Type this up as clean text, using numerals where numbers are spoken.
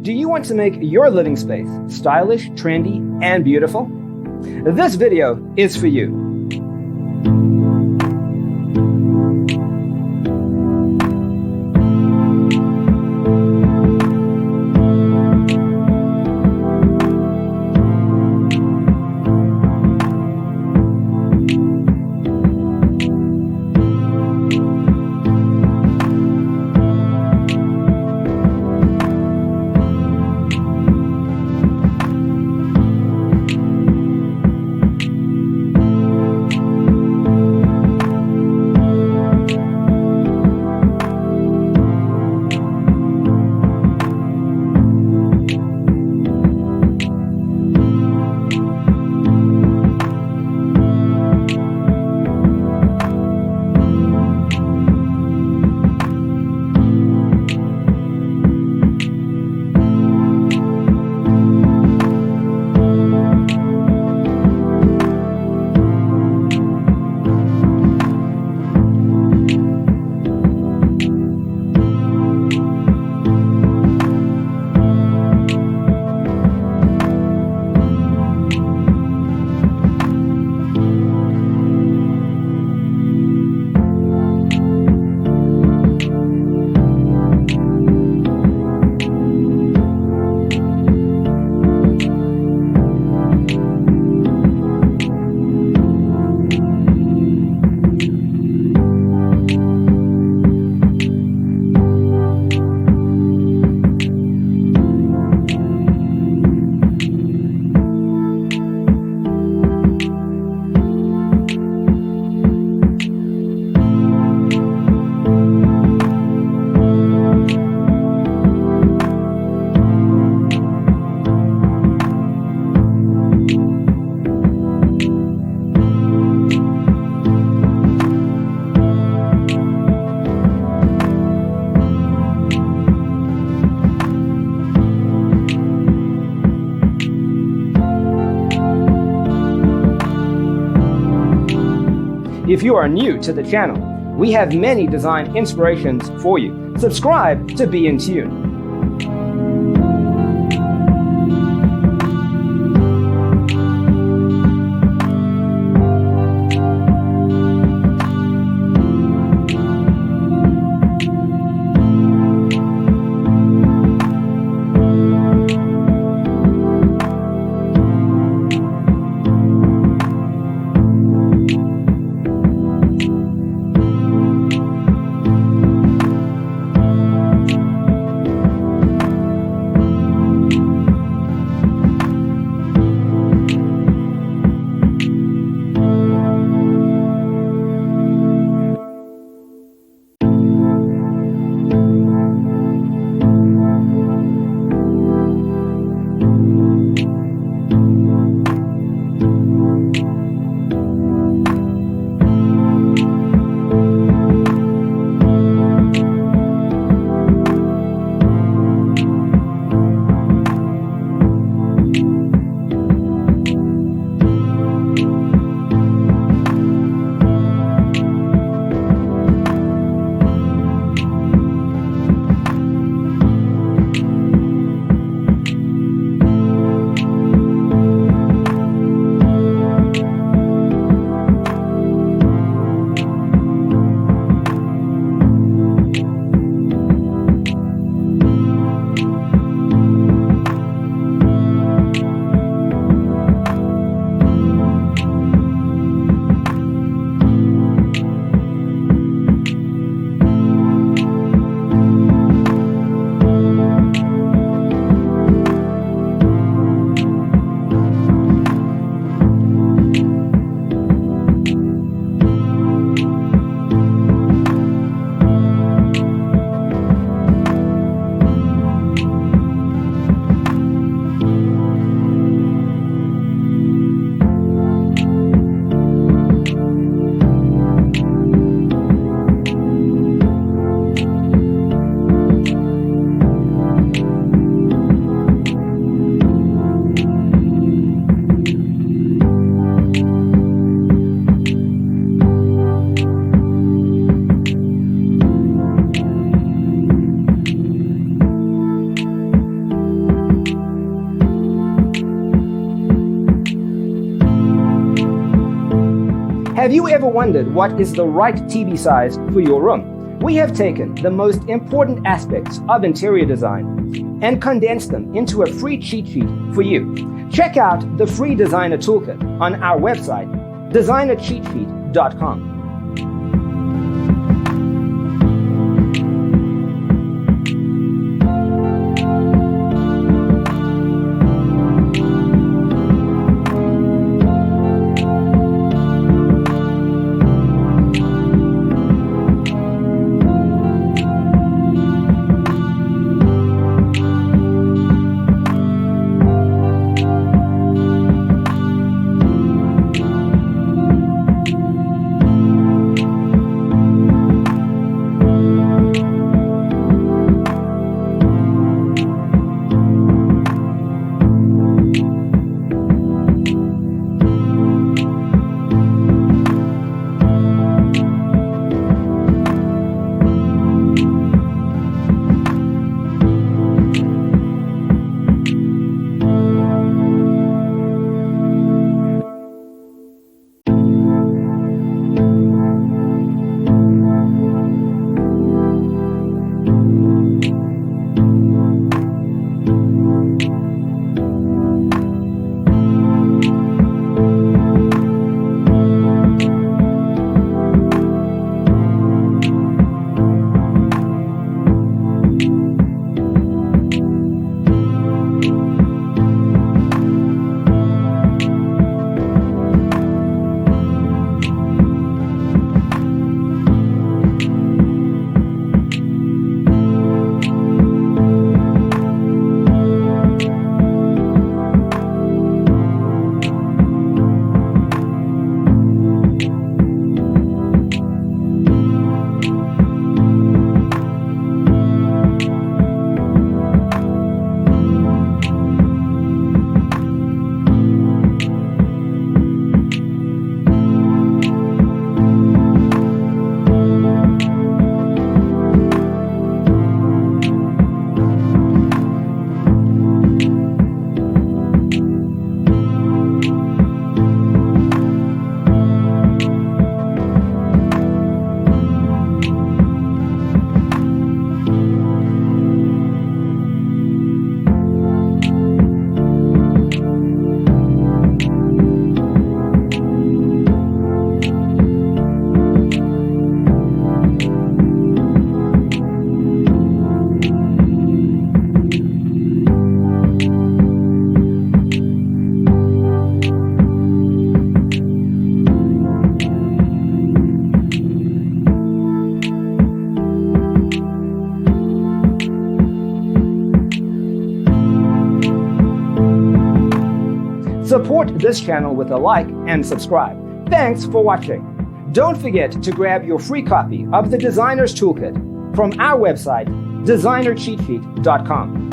Do you want to make your living space stylish, trendy, and beautiful? This video is for you. If you are new to the channel, we have many design inspirations for you. Subscribe to be in tune. Have you ever wondered what is the right TV size for your room? We have taken the most important aspects of interior design and condensed them into a free cheat sheet for you. Check out the free designer toolkit on our website, designercheatsheet.com. Support this channel with a like and subscribe. Thanks for watching. Don't forget to grab your free copy of the Designer's Toolkit from our website, designercheatsheet.com.